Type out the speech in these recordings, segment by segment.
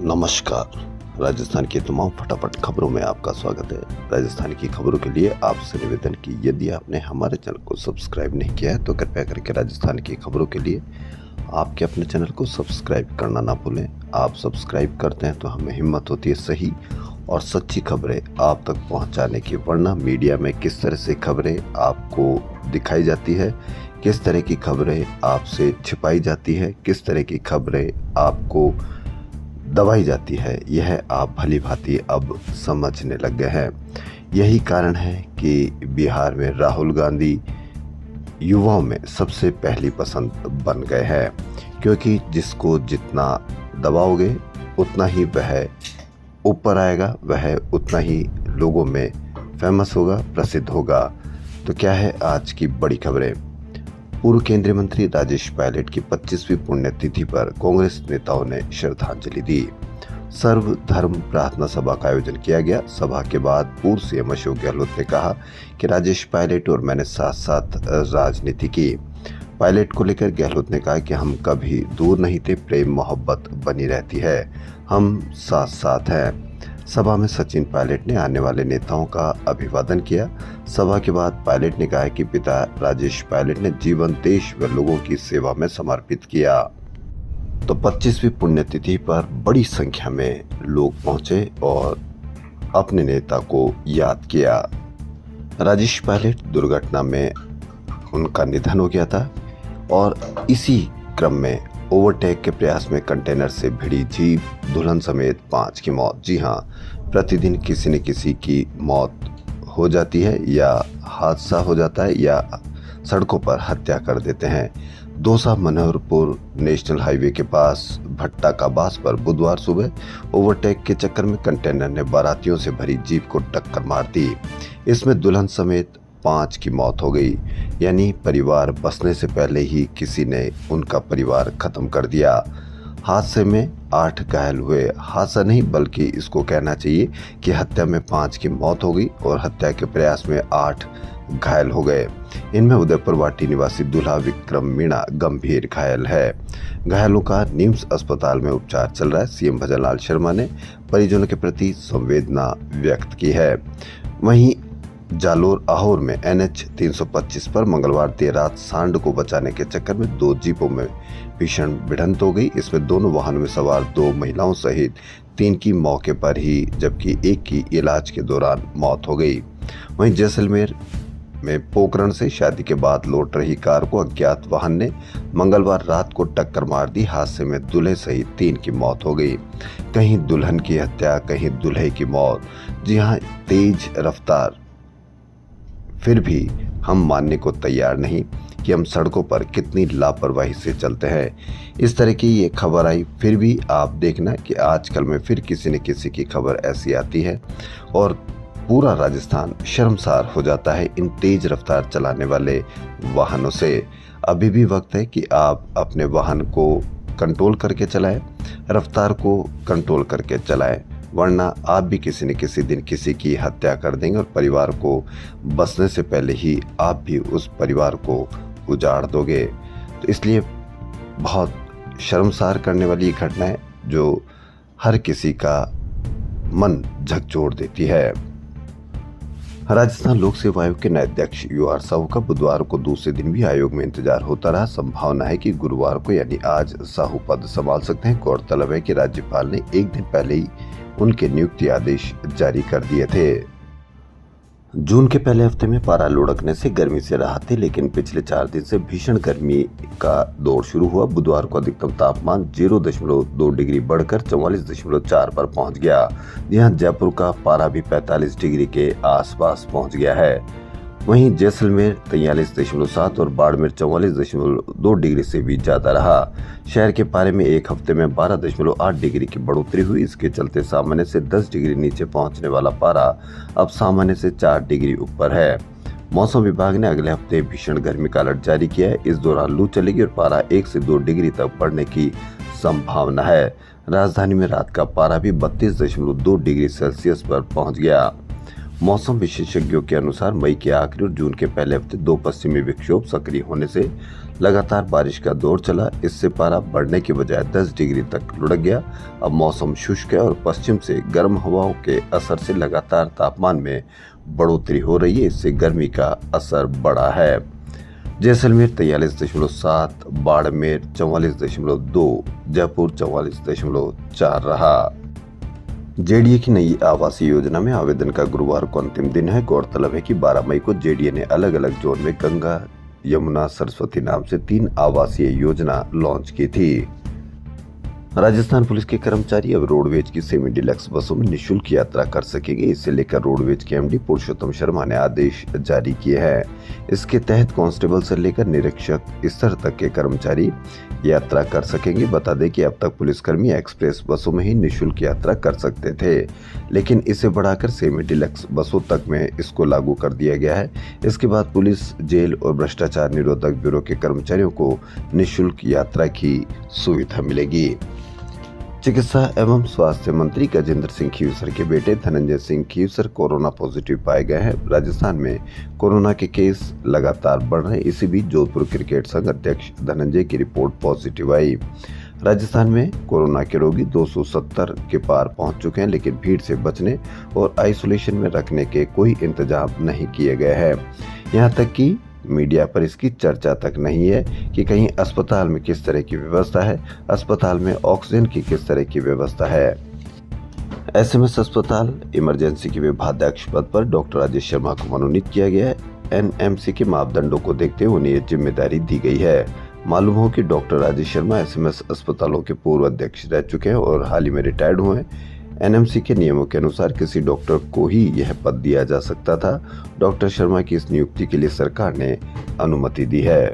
नमस्कार। राजस्थान की तमाम फटाफट खबरों में आपका स्वागत है। राजस्थान की खबरों के लिए आपसे निवेदन कि यदि आपने हमारे चैनल को सब्सक्राइब नहीं किया है तो कृपया करके राजस्थान की खबरों के लिए आपके अपने चैनल को सब्सक्राइब करना ना भूलें। आप सब्सक्राइब करते हैं तो हमें हिम्मत होती है सही और सच्ची खबरें आप तक पहुंचाने की, वरना मीडिया में किस तरह से खबरें आपको दिखाई जाती है, किस तरह की खबरें आपसे छिपाई जाती है, किस तरह की खबरें आपको दबाई जाती है, यह आप भली भांति अब समझने लग गए हैं। यही कारण है कि बिहार में राहुल गांधी युवाओं में सबसे पहली पसंद बन गए हैं, क्योंकि जिसको जितना दबाओगे उतना ही वह ऊपर आएगा, वह उतना ही लोगों में फेमस होगा, प्रसिद्ध होगा। तो क्या है आज की बड़ी खबरें। पूर्व केंद्रीय मंत्री राजेश पायलट की 25वीं पुण्यतिथि पर कांग्रेस नेताओं ने श्रद्धांजलि दी। सर्वधर्म प्रार्थना सभा का आयोजन किया गया। सभा के बाद पूर्व सीएम अशोक गहलोत ने कहा कि राजेश पायलट और मैंने साथ साथ राजनीति की। पायलट को लेकर गहलोत ने कहा कि हम कभी दूर नहीं थे, प्रेम मोहब्बत बनी रहती है, हम साथ साथ हैं। सभा में सचिन पायलट ने आने वाले नेताओं का अभिवादन किया। सभा के बाद पायलट ने कहा कि पिता राजेश पायलट ने जीवन देश व लोगों की सेवा में समर्पित किया। तो 25वीं पुण्यतिथि पर बड़ी संख्या में लोग पहुंचे और अपने नेता को याद किया। राजेश पायलट दुर्घटना में उनका निधन हो गया था और इसी क्रम में ओवरटेक के प्रयास में कंटेनर से भिड़ी जीप, दुल्हन समेत 5 की मौत। जी हाँ, प्रतिदिन किसी न किसी की मौत हो जाती है या हादसा हो जाता है या सड़कों पर हत्या कर देते हैं। दौसा मनोहरपुर नेशनल हाईवे के पास भट्टा का बास पर बुधवार सुबह ओवरटेक के चक्कर में कंटेनर ने बारातियों से भरी जीप को टक्कर मार दी। इसमें दुल्हन समेत 5 की मौत हो गई, यानी परिवार बसने से पहले ही किसी ने उनका परिवार खत्म कर दिया। हादसे में 8 घायल हुए। हादसा नहीं बल्कि इसको कहना चाहिए कि हत्या में 5 की मौत हो गई और हत्या के प्रयास में 8 घायल हो गए। इनमें उदयपुर वाटी निवासी दूल्हा विक्रम मीणा गंभीर घायल है। घायलों का निम्स अस्पताल में उपचार चल रहा है। सीएम भजनलाल शर्मा ने परिजनों के प्रति संवेदना व्यक्त की है। वहीं जालोर आहोर में NH 325 पर मंगलवार देर रात सांड को बचाने के चक्कर में 2 जीपों में भीषण भिड़ंत हो गई। इसमें दोनों वाहनों में सवार 2 महिलाओं सहित 3 की मौके पर ही, जबकि 1 की इलाज के दौरान मौत हो गई। वहीं जैसलमेर में पोखरण से शादी के बाद लौट रही कार को अज्ञात वाहन ने मंगलवार रात को टक्कर मार दी। हादसे में दूल्हे सहित 3 की मौत हो गई। कहीं दुल्हन की हत्या, कहीं दूल्हे की मौत। जी हाँ, तेज रफ्तार। फिर भी हम मानने को तैयार नहीं कि हम सड़कों पर कितनी लापरवाही से चलते हैं। इस तरह की ये खबर आई, फिर भी आप देखना कि आजकल में फिर किसी न किसी की खबर ऐसी आती है और पूरा राजस्थान शर्मसार हो जाता है इन तेज रफ्तार चलाने वाले वाहनों से। अभी भी वक्त है कि आप अपने वाहन को कंट्रोल करके चलाएं, रफ्तार को कंट्रोल करके चलाएं, वरना आप भी किसी न किसी दिन किसी की हत्या कर देंगे और परिवार को बसने से पहले ही आप भी उस परिवार को उजाड़ दोगे। तो इसलिए बहुत शर्मसार करने वाली ये घटना है जो हर किसी का मन झकझोर देती है। राजस्थान लोक सेवा आयोग के नए अध्यक्ष UR साहू का बुधवार को दूसरे दिन भी आयोग में इंतजार होता रहा। संभावना है कि गुरुवार को यानी आज साहू पद संभाल सकते हैं। गौरतलब है कि राज्यपाल ने एक दिन पहले ही उनके नियुक्ति आदेश जारी कर दिए थे। जून के पहले हफ्ते में पारा लुढ़कने से गर्मी से राहत थी, लेकिन पिछले 4 दिन से भीषण गर्मी का दौर शुरू हुआ। बुधवार को अधिकतम तापमान 0.2 डिग्री बढ़कर 44.4 पर पहुंच गया। यहाँ जयपुर का पारा भी 45 डिग्री के आसपास पहुंच गया है। वहीं जैसलमेर 43.7 और बाड़मेर 44.2 डिग्री से भी ज्यादा रहा। शहर के पारे में एक हफ्ते में 12.8 डिग्री की बढ़ोतरी हुई। इसके चलते सामान्य से 10 डिग्री नीचे पहुंचने वाला पारा अब सामान्य से 4 डिग्री ऊपर है। मौसम विभाग ने अगले हफ्ते भीषण गर्मी का अलर्ट जारी किया है। इस दौरान लू चलेगी और पारा 1 से 2 डिग्री तक बढ़ने की संभावना है। राजधानी में रात का पारा भी 32.2 डिग्री सेल्सियस पर पहुंच गया। मौसम विशेषज्ञों के अनुसार मई के आखिरी और जून के पहले हफ्ते 2 पश्चिमी विक्षोभ सक्रिय होने से लगातार बारिश का दौर चला। इससे पारा बढ़ने के बजाय 10 डिग्री तक लुढ़क गया। अब मौसम शुष्क है और पश्चिम से गर्म हवाओं के असर से लगातार तापमान में बढ़ोतरी हो रही है। इससे गर्मी का असर बढ़ा है। जैसलमेर 43.7, बाड़मेर 44.2, जयपुर 44.4 रहा। जेडीए की नई आवासीय योजना में आवेदन का गुरुवार को अंतिम दिन है। गौरतलब है कि 12 मई को जेडीए ने अलग अलग जोन में गंगा, यमुना, सरस्वती नाम से 3 आवासीय योजना लॉन्च की थी। राजस्थान पुलिस के कर्मचारी अब रोडवेज की सेमी डिलक्स बसों में निःशुल्क यात्रा कर सकेंगे। इसे लेकर रोडवेज के एमडी पुरुषोत्तम शर्मा ने आदेश जारी किए हैं। इसके तहत कांस्टेबल से लेकर निरीक्षक स्तर तक के कर्मचारी यात्रा कर सकेंगे। बता दें कि अब तक पुलिसकर्मी एक्सप्रेस बसों में ही निःशुल्क यात्रा कर सकते थे, लेकिन इसे बढ़ाकर सेमी डिलक्स बसों तक में इसको लागू कर दिया गया है। इसके बाद पुलिस, जेल और भ्रष्टाचार निरोधक ब्यूरो के कर्मचारियों को निःशुल्क यात्रा की सुविधा मिलेगी। चिकित्सा एवं स्वास्थ्य मंत्री गजेंद्र सिंह खीवसर के बेटे धनंजय सिंह खीवसर कोरोना पॉजिटिव पाए गए हैं। राजस्थान में कोरोना के केस लगातार बढ़ रहे हैं। इसी बीच जोधपुर क्रिकेट संघ अध्यक्ष धनंजय की रिपोर्ट पॉजिटिव आई। राजस्थान में कोरोना के रोगी 270 के पार पहुंच चुके हैं, लेकिन भीड़ से बचने और आइसोलेशन में रखने के कोई इंतजाम नहीं किए गए हैं। यहाँ तक कि मीडिया पर इसकी चर्चा तक नहीं है कि कहीं अस्पताल में किस तरह की व्यवस्था है, अस्पताल में ऑक्सीजन की किस तरह की व्यवस्था है। एसएमएस अस्पताल इमरजेंसी के विभागाध्यक्ष पद पर डॉक्टर राजेश शर्मा को मनोनीत किया गया है। एनएमसी के मापदंडों को देखते हुए उन्हें यह जिम्मेदारी दी गई है। मालूम हो कि डॉक्टर राजेश शर्मा एसएमएस अस्पतालों के पूर्व अध्यक्ष रह चुके हैं और हाल ही में रिटायर्ड हुए हैं। एनएमसी के नियमों के अनुसार किसी डॉक्टर को ही यह पद दिया जा सकता था। डॉक्टर शर्मा की इस नियुक्ति के लिए सरकार ने अनुमति दी है।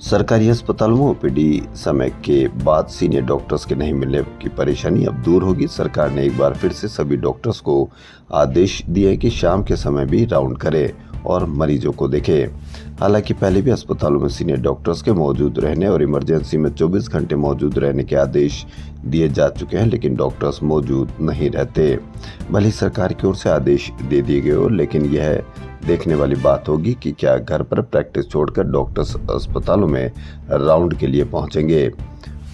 सरकारी अस्पतालों में ओपीडी समय के बाद सीनियर डॉक्टर्स के नहीं मिलने की परेशानी अब दूर होगी। सरकार ने एक बार फिर से सभी डॉक्टर्स को आदेश दिए कि शाम के समय भी राउंड करें और मरीजों को देखें। हालांकि पहले भी अस्पतालों में सीनियर डॉक्टर्स के मौजूद रहने और इमरजेंसी में 24 घंटे मौजूद रहने के आदेश दिए जा चुके हैं, लेकिन डॉक्टर्स मौजूद नहीं रहते। भले ही सरकार की ओर से आदेश दे दिए गए हो, लेकिन यह देखने वाली बात होगी कि क्या घर पर प्रैक्टिस छोड़कर डॉक्टर्स अस्पतालों में राउंड के लिए पहुंचेंगे।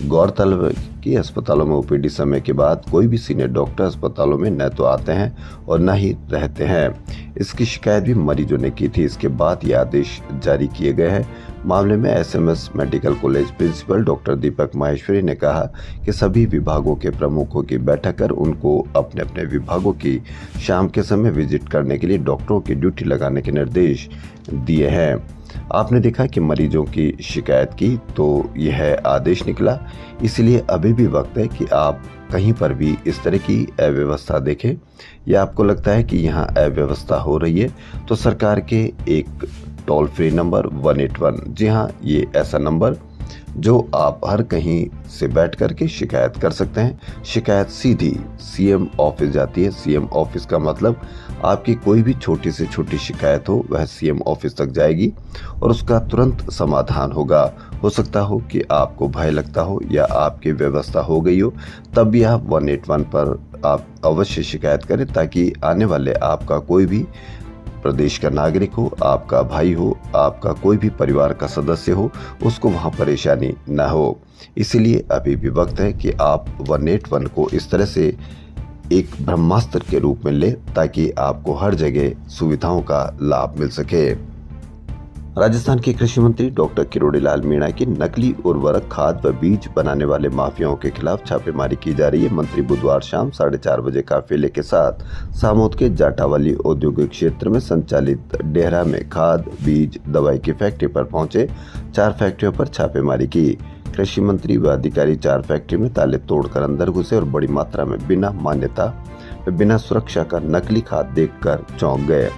गौरतलब है कि अस्पतालों में ओपीडी समय के बाद कोई भी सीनियर डॉक्टर अस्पतालों में न तो आते हैं और न ही रहते हैं। इसकी शिकायत भी मरीजों ने की थी। इसके बाद ये आदेश जारी किए गए हैं। मामले में SMS medical college principal doctor Deepak Maheshwari ने कहा कि सभी विभागों के प्रमुखों की बैठक कर उनको अपने अपने विभागों की शाम के समय विजिट करने के लिए डॉक्टरों की ड्यूटी लगाने के निर्देश दिए हैं। आपने देखा कि मरीजों की शिकायत की तो यह आदेश निकला, इसलिए अभी भी वक्त है कि आप कहीं पर भी इस तरह की अव्यवस्था देखें या आपको लगता है कि यहाँ अव्यवस्था हो रही है तो सरकार के एक टोल फ्री नंबर 181, जी हाँ, ये ऐसा नंबर जो आप हर कहीं से बैठ करके शिकायत कर सकते हैं। शिकायत सीधी सीएम ऑफिस जाती है। सीएम ऑफिस का मतलब आपकी कोई भी छोटी से छोटी शिकायत हो वह सीएम ऑफिस तक जाएगी और उसका तुरंत समाधान होगा। हो सकता हो कि आपको भय लगता हो या आपकी व्यवस्था हो गई हो, तब भी आप 181 पर आप अवश्य शिकायत करें ताकि आने वाले आपका कोई भी प्रदेश का नागरिक हो, आपका भाई हो, आपका कोई भी परिवार का सदस्य हो, उसको वहां परेशानी न हो। इसलिए अभी भी वक्त है कि आप 181 को इस तरह से एक ब्रह्मास्त्र के रूप में ले ताकि आपको हर जगह सुविधाओं का लाभ मिल सके। राजस्थान के कृषि मंत्री डॉक्टर किरोड़ी लाल मीणा की नकली उर्वरक, खाद व बीज बनाने वाले माफियाओं के खिलाफ छापेमारी की जा रही है। मंत्री बुधवार शाम 4:30 बजे काफिले के साथ सामोद के जाटावाली औद्योगिक क्षेत्र में संचालित डेहरा में खाद, बीज, दवाई की फैक्ट्री पर पहुंचे। 4 फैक्ट्रियों पर छापेमारी की। कृषि मंत्री व अधिकारी 4 फैक्ट्री में ताले तोड़कर अंदर घुसे और बड़ी मात्रा में बिना मान्यता व बिना सुरक्षा का नकली खाद देखकर चौंक गए।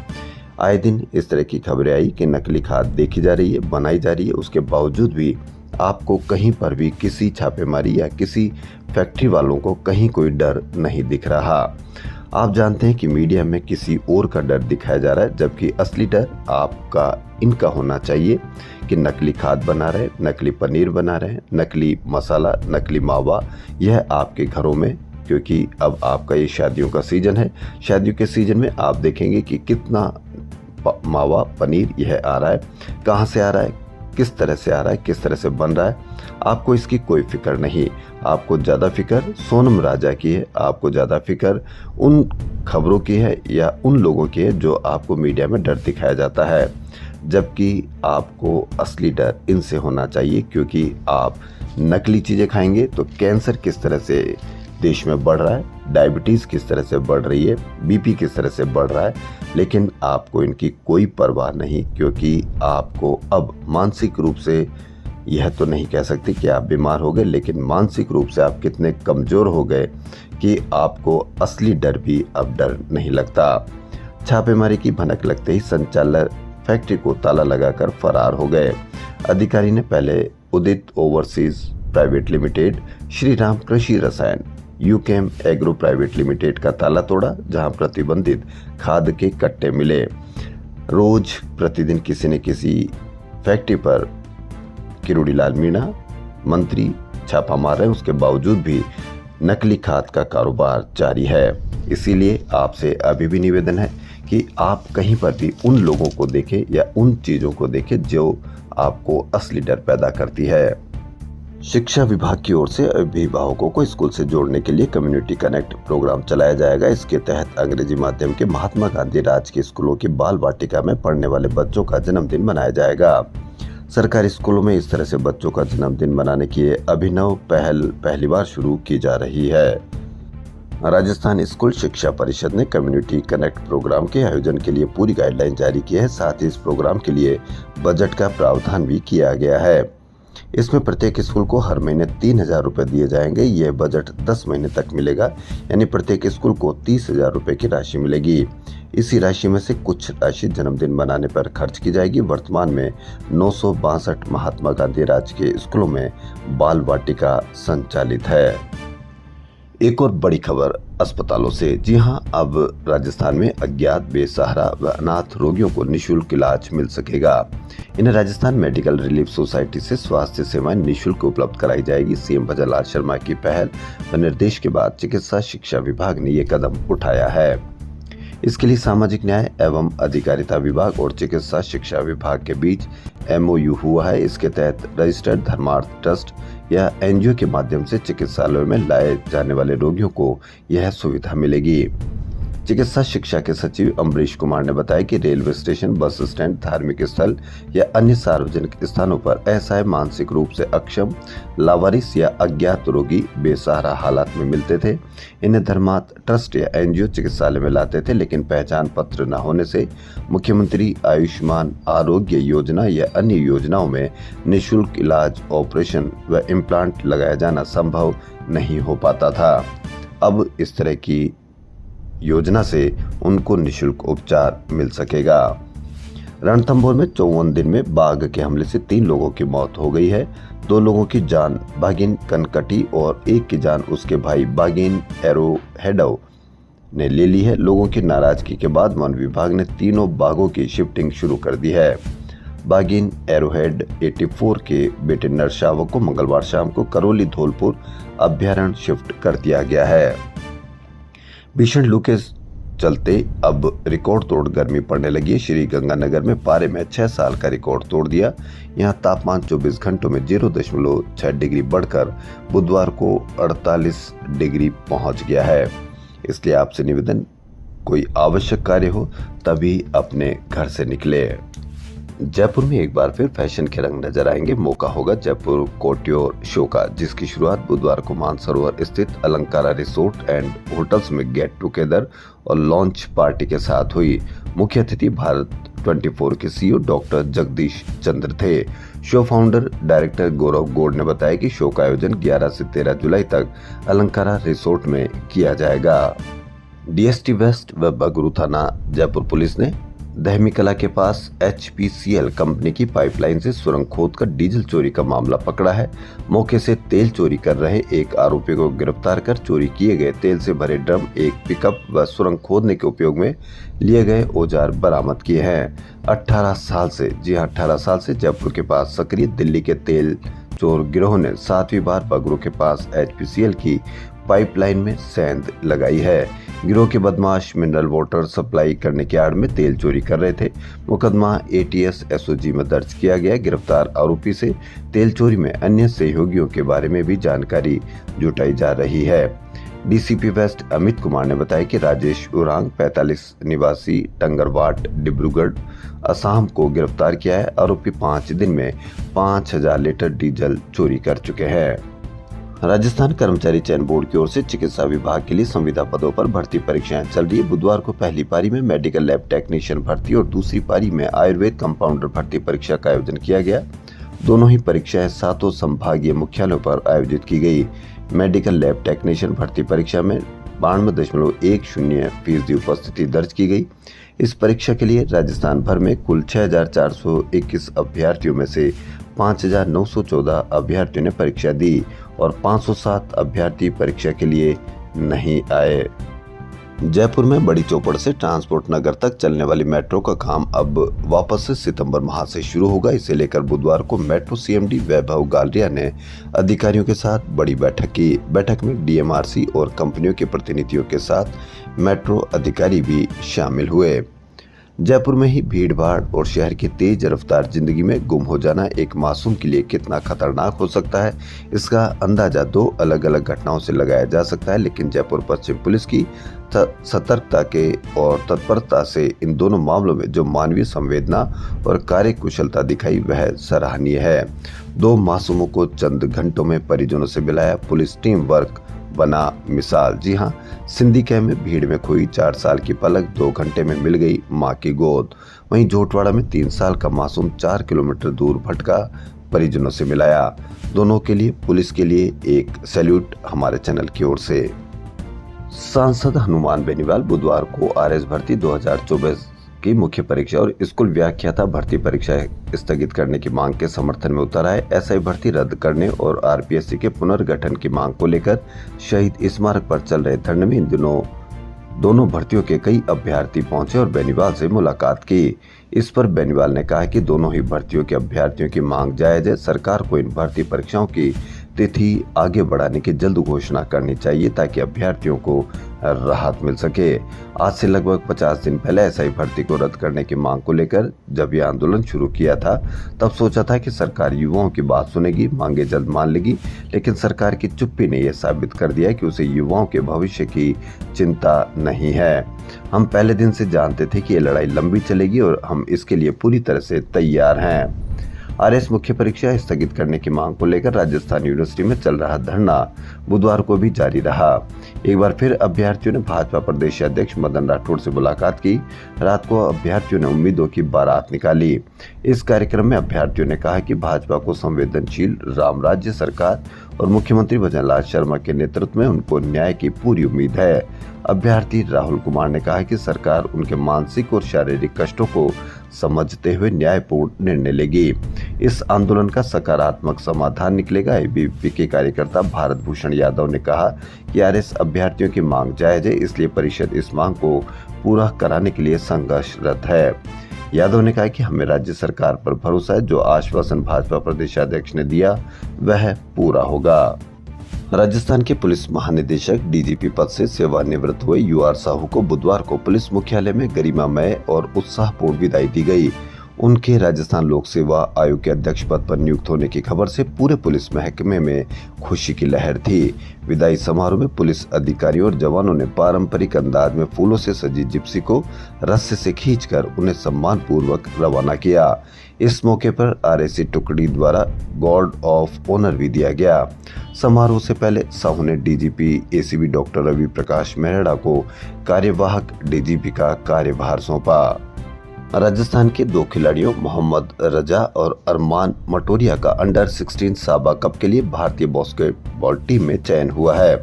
आए दिन इस तरह की खबरें आई कि नकली खाद देखी जा रही है, बनाई जा रही है, उसके बावजूद भी आपको कहीं पर भी किसी छापेमारी या किसी फैक्ट्री वालों को कहीं कोई डर नहीं दिख रहा। आप जानते हैं कि मीडिया में किसी और का डर दिखाया जा रहा है, जबकि असली डर आपका इनका होना चाहिए कि नकली खाद बना रहे, नकली पनीर बना रहे, नकली मसाला, नकली मावा, यह आपके घरों में क्योंकि अब आपका ये शादियों का सीजन है। शादियों के सीजन में आप देखेंगे कि कितना मावा पनीर यह आ रहा है, कहाँ से आ रहा है, किस तरह से आ रहा है, किस तरह से बन रहा है। आपको इसकी कोई फिक्र नहीं। आपको ज़्यादा फिक्र सोनम राजा की है, आपको ज़्यादा फिक्र उन खबरों की है या उन लोगों की है जो आपको मीडिया में डर दिखाया जाता है, जबकि आपको असली डर इनसे होना चाहिए। क्योंकि आप नकली चीज़ें खाएंगे तो कैंसर किस तरह से देश में बढ़ रहा है, डायबिटीज़ किस तरह से बढ़ रही है, बीपी किस तरह से बढ़ रहा है, लेकिन आपको इनकी कोई परवाह नहीं। क्योंकि आपको अब मानसिक रूप से, यह तो नहीं कह सकते कि आप बीमार हो गए, लेकिन मानसिक रूप से आप कितने कमज़ोर हो गए कि आपको असली डर भी अब डर नहीं लगता। छापेमारी की भनक लगते ही संचालक फैक्ट्री को ताला लगाकर फरार हो गए। अधिकारी ने पहले Udit overseas private limited, Shri Ram Krishi Rasayan, यूकेम agro private limited का ताला तोड़ा, जहां प्रतिबंधित खाद के कट्टे मिले। रोज प्रतिदिन किसी न किसी फैक्ट्री पर किरोड़ीलाल मीणा मंत्री छापा मार रहे हैं, उसके बावजूद भी नकली खाद का कारोबार जारी है। इसीलिए आपसे अभी भी निवेदन है कि आप कहीं पर भी उन लोगों को देखें या उन चीज़ों को देखें जो आपको असली डर पैदा करती है। शिक्षा विभाग की ओर से अभिभावकों को स्कूल से जोड़ने के लिए कम्युनिटी कनेक्ट प्रोग्राम चलाया जाएगा। इसके तहत अंग्रेजी माध्यम के महात्मा गांधी राजकीय स्कूलों की बाल वाटिका में पढ़ने वाले बच्चों का जन्मदिन मनाया जाएगा। सरकारी स्कूलों में इस तरह से बच्चों का जन्मदिन मनाने की अभिनव पहल पहली बार शुरू की जा रही है। राजस्थान स्कूल शिक्षा परिषद ने कम्युनिटी कनेक्ट प्रोग्राम के आयोजन के लिए पूरी गाइडलाइन जारी की है। साथ ही इस प्रोग्राम के लिए बजट का प्रावधान भी किया गया है। इसमें प्रत्येक स्कूल को हर महीने 3,000 रुपए दिए जाएंगे। यह बजट 10 महीने तक मिलेगा, यानी प्रत्येक स्कूल को 30,000 रुपए की राशि मिलेगी। इसी राशि में से कुछ राशि जन्मदिन मनाने पर खर्च की जाएगी। वर्तमान में 962 महात्मा गांधी राजकीय स्कूलों में बाल वाटिका संचालित है। एक और बड़ी खबर अस्पतालों से। जी हां, अब राजस्थान में अज्ञात, बेसहारा व अनाथ रोगियों को निःशुल्क इलाज मिल सकेगा। इन्हें राजस्थान मेडिकल रिलीफ सोसाइटी से स्वास्थ्य सेवाएं निःशुल्क उपलब्ध कराई जाएगी। सीएम भजनलाल शर्मा की पहल व निर्देश के बाद चिकित्सा शिक्षा विभाग ने ये कदम उठाया है। इसके लिए सामाजिक न्याय एवं अधिकारिता विभाग और चिकित्सा शिक्षा विभाग के बीच MOU हुआ है। इसके तहत रजिस्टर्ड धर्मार्थ ट्रस्ट या NGO के माध्यम से चिकित्सालयों में लाए जाने वाले रोगियों को यह सुविधा मिलेगी। चिकित्सा शिक्षा के सचिव अमरीश कुमार ने बताया कि रेलवे स्टेशन, बस स्टैंड, धार्मिक स्थल या अन्य सार्वजनिक स्थानों पर असहाय, मानसिक रूप से अक्षम, लावारिस या अज्ञात रोगी बेसहारा हालात में मिलते थे। इन्हें धर्मार्थ ट्रस्ट या NGO चिकित्सालय में लाते थे, लेकिन पहचान पत्र न होने से मुख्यमंत्री आयुष्मान आरोग्य योजना या अन्य योजनाओं में निःशुल्क इलाज, ऑपरेशन व इम्प्लांट लगाया जाना संभव नहीं हो पाता था। अब इस तरह की योजना से उनको निःशुल्क उपचार मिल सकेगा। रणथंभौर में 54 दिन में बाघ के हमले से 3 लोगों की मौत हो गई है। 2 लोगों की जान बागिन कनकटी और एक की जान उसके भाई बागिन एरोहेडव ने ले ली है। लोगों की नाराजगी के बाद वन विभाग ने तीनों बाघों की शिफ्टिंग शुरू कर दी है। बागिन एरोहेड 84 के बेटे नरशावक को मंगलवार शाम को करौली धौलपुर अभ्यारण्य शिफ्ट कर दिया गया है। भीषण लू के चलते अब रिकॉर्ड तोड़ गर्मी पड़ने लगी है। श्री गंगानगर में पारे में 6 साल का रिकॉर्ड तोड़ दिया। यहां तापमान 24 घंटों में 0.6 डिग्री बढ़कर बुधवार को 48 डिग्री पहुंच गया है। इसलिए आपसे निवेदन, कोई आवश्यक कार्य हो तभी अपने घर से निकले। जयपुर में एक बार फिर फैशन के रंग नजर आएंगे। मौका होगा जयपुर कोट्योर शो का, जिसकी शुरुआत बुधवार को मानसरोवर स्थित अलंकारा रिसोर्ट एंड होटल्स में गेट टुगेदर और लॉन्च पार्टी के साथ हुई। मुख्य अतिथि भारत 24 के CEO डॉक्टर जगदीश चंद्र थे। शो फाउंडर डायरेक्टर गौरव गौड़ ने बताया कि शो का आयोजन 11 से 13 जुलाई तक अलंकारा रिसोर्ट में किया जाएगा। DST वेस्ट व बगरू थाना जयपुर पुलिस ने दहमी कला के पास HPCL कंपनी की पाइपलाइन से सुरंग खोदकर डीजल चोरी का मामला पकड़ा है। मौके से तेल चोरी कर रहे एक आरोपी को गिरफ्तार कर चोरी किए गए तेल से भरे ड्रम, एक पिकअप व सुरंग खोदने के उपयोग में लिए गए औजार बरामद किए हैं। 18 साल से, जी हाँ 18 साल से जयपुर के पास सक्रिय दिल्ली के तेल चोर गिरोह ने 7वीं बार बगरू के पास HPCL की पाइपलाइन में सेंध लगाई है। गिरोह के बदमाश मिनरल वाटर सप्लाई करने की आड़ में तेल चोरी कर रहे थे। मुकदमा ATS SOG में दर्ज किया गया। गिरफ्तार आरोपी से तेल चोरी में अन्य सहयोगियों के बारे में भी जानकारी जुटाई जा रही है। DCP वेस्ट अमित कुमार ने बताया कि राजेश उरांग 45 निवासी टंगरवाट डिब्रूगढ़ असम को गिरफ्तार किया है। आरोपी 5 दिन में 5000 लीटर डीजल चोरी कर चुके हैं। राजस्थान कर्मचारी चयन बोर्ड की ओर से चिकित्सा विभाग के लिए संविदा पदों पर भर्ती परीक्षाएं चल रही है। बुधवार को पहली पारी में मेडिकल लैब टेक्नीशियन भर्ती और दूसरी पारी में आयुर्वेद कंपाउंडर भर्ती परीक्षा का आयोजन किया गया। दोनों ही परीक्षाएं 7 संभागीय मुख्यालयों पर आयोजित की गई। मेडिकल लैब टेक्नीशियन भर्ती परीक्षा में 92.10% उपस्थिति दर्ज की गई। इस परीक्षा के लिए राजस्थान भर में कुल 6421 अभ्यर्थियों में से 5914 अभ्यर्थियों ने परीक्षा दी और 507 अभ्यर्थी परीक्षा के लिए नहीं आए। जयपुर में बड़ी चौपड़ से ट्रांसपोर्ट नगर तक चलने वाली मेट्रो का काम अब वापस से सितंबर माह से शुरू होगा। इसे लेकर बुधवार को मेट्रो CMD वैभव गालरिया ने अधिकारियों के साथ बड़ी बैठक की। बैठक में DMRC और कंपनियों के प्रतिनिधियों के साथ मेट्रो अधिकारी भी शामिल हुए। जयपुर में ही भीड़ भाड़ और शहर की तेज रफ्तार जिंदगी में गुम हो जाना एक मासूम के लिए कितना खतरनाक हो सकता है, इसका अंदाजा 2 अलग अलग घटनाओं से लगाया जा सकता है। लेकिन जयपुर पश्चिम पुलिस की सतर्कता के और तत्परता से इन दोनों मामलों में जो मानवीय संवेदना और कार्यकुशलता दिखाई वह सराहनीय है। 2 मासूमों को चंद घंटों में परिजनों से मिलाया। पुलिस टीम वर्क बना मिसाल। जी हां, सिंधी कैंप में भीड़ में खोई 4 साल की पलक 2 घंटे में मिल गई मां की गोद। वहीं जोटवाड़ा में 3 साल का मासूम 4 किलोमीटर दूर भटका, परिजनों से मिलाया। दोनों के लिए, पुलिस के लिए एक सैल्यूट हमारे चैनल की ओर से। सांसद हनुमान बेनीवाल बुधवार को RS भर्ती 2024 की मुख्य परीक्षा और स्कूल व्याख्याता भर्ती परीक्षा स्थगित करने की मांग के समर्थन में उतर आए। SI भर्ती रद्द करने और RPSC के पुनर्गठन की मांग को लेकर शहीद स्मारक पर चल रहे धरने में इन दिनों दोनों भर्तियों के कई अभ्यर्थी पहुंचे और बेनीवाल से मुलाकात की। इस पर बेनीवाल ने कहा कि दोनों ही भर्तियों के अभ्यर्थियों की मांग जायज है। सरकार को इन भर्ती परीक्षाओं की तिथि आगे बढ़ाने की जल्द घोषणा करनी चाहिए ताकि अभ्यर्थियों को राहत मिल सके। आज से लगभग 50 दिन पहले SI भर्ती को रद्द करने की मांग को लेकर जब यह आंदोलन शुरू किया था तब सोचा था कि सरकार युवाओं की बात सुनेगी, मांगे जल्द मान लेगी, लेकिन सरकार की चुप्पी ने यह साबित कर दिया कि उसे युवाओं के भविष्य की चिंता नहीं है। हम पहले दिन से जानते थे कि ये लड़ाई लंबी चलेगी और हम इसके लिए पूरी तरह से तैयार हैं। RS मुख्य परीक्षा स्थगित करने की मांग को लेकर राजस्थान यूनिवर्सिटी में चल रहा धरना बुधवार को भी जारी रहा। एक बार फिर अभ्यर्थियों ने भाजपा प्रदेश अध्यक्ष मदन राठौड़ से मुलाकात की। रात को अभ्यर्थियों ने उम्मीदों की बारात निकाली। इस कार्यक्रम में अभ्यर्थियों ने कहा कि भाजपा को संवेदनशील राम राज्य सरकार और मुख्यमंत्री भजनलाल शर्मा के नेतृत्व में उनको न्याय की पूरी उम्मीद है। अभ्यर्थी राहुल कुमार ने कहा कि सरकार उनके मानसिक और शारीरिक कष्टों को समझते हुए न्यायपूर्ण निर्णय लेगी। इस आंदोलन का सकारात्मक समाधान निकलेगा। ABVP के कार्यकर्ता भारत भूषण यादव ने कहा कि RS अभ्यर्थियों की मांग जायज है, इसलिए परिषद इस मांग को पूरा कराने के लिए संघर्षरत है। यादव ने कहा कि हमें राज्य सरकार पर भरोसा है, जो आश्वासन भाजपा प्रदेशाध्यक्ष ने दिया वह पूरा होगा। राजस्थान के पुलिस महानिदेशक DGP पद से सेवानिवृत्त हुए UR साहू को बुधवार को पुलिस मुख्यालय में गरिमामय और उत्साहपूर्ण विदाई दी गई। उनके राजस्थान लोक सेवा आयोग के अध्यक्ष पद पर नियुक्त होने की खबर से पूरे पुलिस महकमे में खुशी की लहर थी। विदाई समारोह में पुलिस अधिकारियों और जवानों ने पारंपरिक अंदाज में फूलों से सजी जिप्सी को रस्से से खींचकर उन्हें सम्मान पूर्वक रवाना किया। इस मौके पर RSC टुकड़ी द्वारा गार्ड ऑफ ऑनर भी दिया गया। समारोह से पहले साहू ने DGP ACP doctor Ravi Prakash Mehra को कार्यवाहक DGP का कार्यभार सौंपा। राजस्थान के 2 खिलाड़ियों मोहम्मद रजा और अरमान मटोरिया का अंडर 16 साबा कप के लिए भारतीय बास्केटबॉल टीम में चयन हुआ है।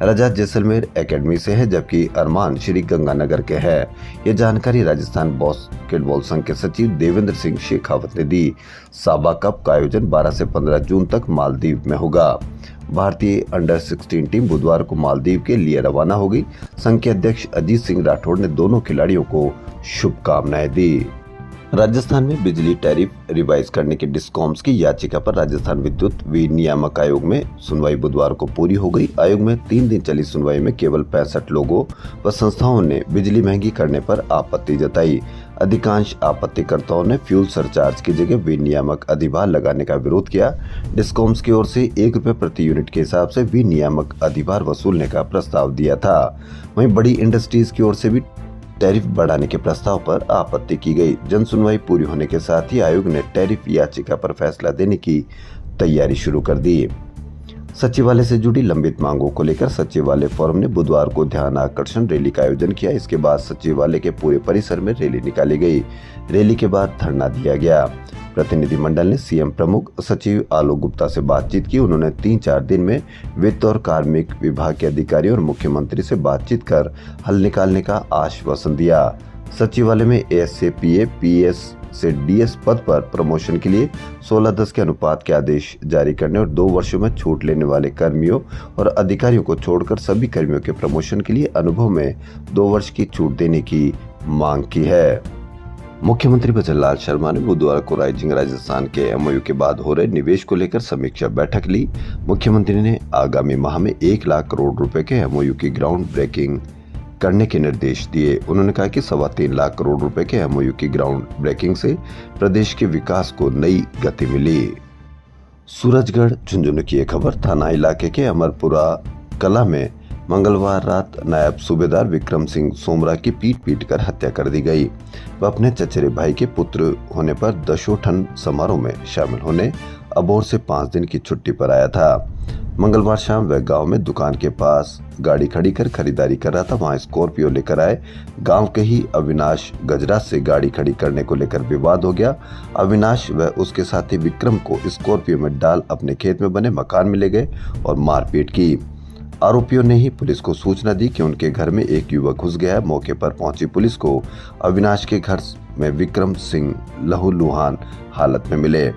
रजा जैसलमेर एकेडमी से है जबकि अरमान श्री गंगानगर के हैं। ये जानकारी राजस्थान बास्केटबॉल संघ के सचिव देवेंद्र सिंह शेखावत ने दी। साबा कप का आयोजन 12 से 15 जून तक मालदीव में होगा। भारतीय अंडर 16 टीम बुधवार को मालदीव के लिए रवाना होगी। संघ के अध्यक्ष अजीत सिंह राठौड़ ने दोनों खिलाड़ियों को शुभकामनाएं दी। राजस्थान में बिजली टैरिफ रिवाइज करने की डिस्कॉम्स की याचिका पर राजस्थान विद्युत विनियामक आयोग में सुनवाई बुधवार को पूरी हो गई। आयोग में 3 दिन चली सुनवाई में केवल 65 लोगों व संस्थाओं ने बिजली महंगी करने पर आपत्ति जताई। अधिकांश आपत्तिकर्ताओं ने फ्यूल सरचार्ज की जगह विनियामक अधिभार लगाने का विरोध किया। डिस्कॉम्स की ओर से ₹1 प्रति यूनिट के हिसाब से विनियामक अधिभार वसूलने का प्रस्ताव दिया था। वहीं बड़ी इंडस्ट्रीज की ओर से भी टैरिफ बढ़ाने के प्रस्ताव पर आपत्ति की गई। जन सुनवाई पूरी होने के साथ ही आयोग ने टैरिफ याचिका पर फैसला देने की तैयारी शुरू कर दी। सचिवालय से जुड़ी लंबित मांगों को लेकर सचिवालय फोरम ने बुधवार को ध्यान आकर्षण रैली का आयोजन किया। इसके बाद सचिवालय के पूरे परिसर में रैली निकाली गई। रैली के बाद धरना दिया गया। प्रतिनिधिमंडल ने सीएम प्रमुख सचिव आलोक गुप्ता से बातचीत की। उन्होंने 3-4 दिन में वित्त और कार्मिक विभाग के अधिकारियों और मुख्यमंत्री से बातचीत कर हल निकालने का आश्वासन दिया। सचिवालय में एएस से पीए, पीएस से डीएस पद पर प्रमोशन के लिए 16:10 के अनुपात के आदेश जारी करने और 2 वर्षों में छूट लेने वाले कर्मियों और अधिकारियों को छोड़कर सभी कर्मियों के प्रमोशन के लिए अनुभव में 2 वर्ष की छूट देने की मांग की है। मुख्यमंत्री भजनलाल शर्मा ने बुधवार को राइजिंग राजस्थान के एमओयू के बाद हो रहे निवेश को लेकर समीक्षा बैठक ली। मुख्यमंत्री ने आगामी माह में 1 लाख करोड़ रुपए के एमओयू की ग्राउंड ब्रेकिंग करने के निर्देश दिए। उन्होंने कहा कि 3.25 लाख करोड़ रुपए के एमओयू की ग्राउंड ब्रेकिंग से प्रदेश के विकास को नई गति मिली। सूरजगढ़ झुंझुनू की एक खबर। थाना इलाके के अमरपुरा कला में मंगलवार रात नायब सूबेदार विक्रम सिंह सोमरा की पीट कर हत्या कर दी गई। वह अपने चचेरे भाई के पुत्र होने पर दशोठन समारोह में शामिल होने अबोहर से 5 दिन की छुट्टी पर आया था। मंगलवार शाम वह गांव में दुकान के पास गाड़ी खड़ी कर खरीदारी कर रहा था। वहां स्कॉर्पियो लेकर आए गांव के ही अविनाश गजराज से गाड़ी खड़ी करने को लेकर विवाद हो गया। अविनाश व उसके साथी विक्रम को स्कॉर्पियो में डाल अपने खेत में बने मकान में ले गए और मारपीट की। आरोपियों ने ही पुलिस को सूचना दी कि उनके घर में एक युवक घुस गया है। मौके पर पहुंची पुलिस को अविनाश के घर में विक्रम सिंह लहूलुहान हालत में मिले।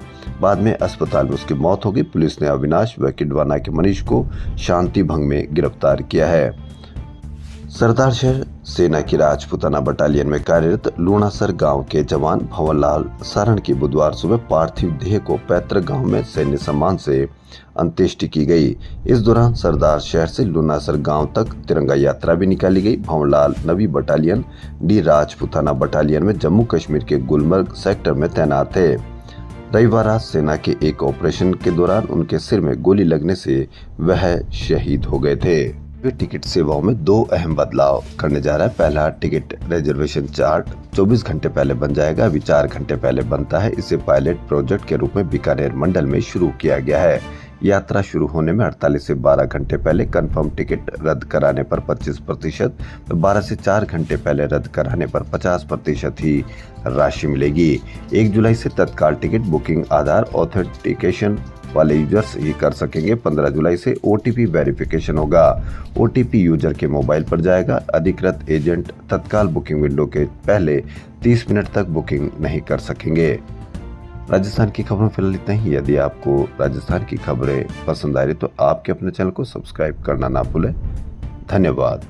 बाद में अस्पताल में उसकी मौत हो गई। पुलिस ने अविनाश व किडवाना के मनीष को शांति भंग में गिरफ्तार किया है। सरदारशहर सेना की राजपुताना बटालियन में कार्यरत लूणासर गांव के जवान भंवरलाल सारण की बुधवार सुबह पार्थिव देह को पैतृक गांव में सैन्य सम्मान से अंत्येष्टि की गई। इस दौरान सरदार शहर से लूणासर गांव तक तिरंगा यात्रा भी निकाली गई। भंवरलाल नवी बटालियन डी राजपुताना बटालियन में जम्मू कश्मीर के गुलमर्ग सेक्टर में तैनात थे। रविवार रात सेना के एक ऑपरेशन के दौरान उनके सिर में गोली लगने से वह शहीद हो गए थे। टिकट सेवाओं में 2 अहम बदलाव करने जा रहा है। पहला, टिकट रिजर्वेशन चार्ट 24 घंटे पहले बन जाएगा। अभी 4 घंटे पहले बनता है। इसे पायलट प्रोजेक्ट के रूप में बीकानेर मंडल में शुरू किया गया है। यात्रा शुरू होने में 48 से 12 घंटे पहले कंफर्म टिकट रद्द कराने पर 25%, 12 से 4 घंटे पहले रद्द कराने पर 50% ही राशि मिलेगी। 1 जुलाई से तत्काल टिकट बुकिंग आधार ऑथेंटिकेशन वाले यूजर्स ही कर सकेंगे। 15 जुलाई से ओटीपी वेरिफिकेशन होगा। ओटीपी यूजर के मोबाइल पर जाएगा। अधिकृत एजेंट तत्काल बुकिंग विंडो के पहले 30 मिनट तक बुकिंग नहीं कर सकेंगे। राजस्थान की खबरों फिलहाल इतना ही। यदि आपको राजस्थान की खबरें पसंद आ रही तो आपके अपने चैनल को सब्सक्राइब करना ना भूलें। धन्यवाद।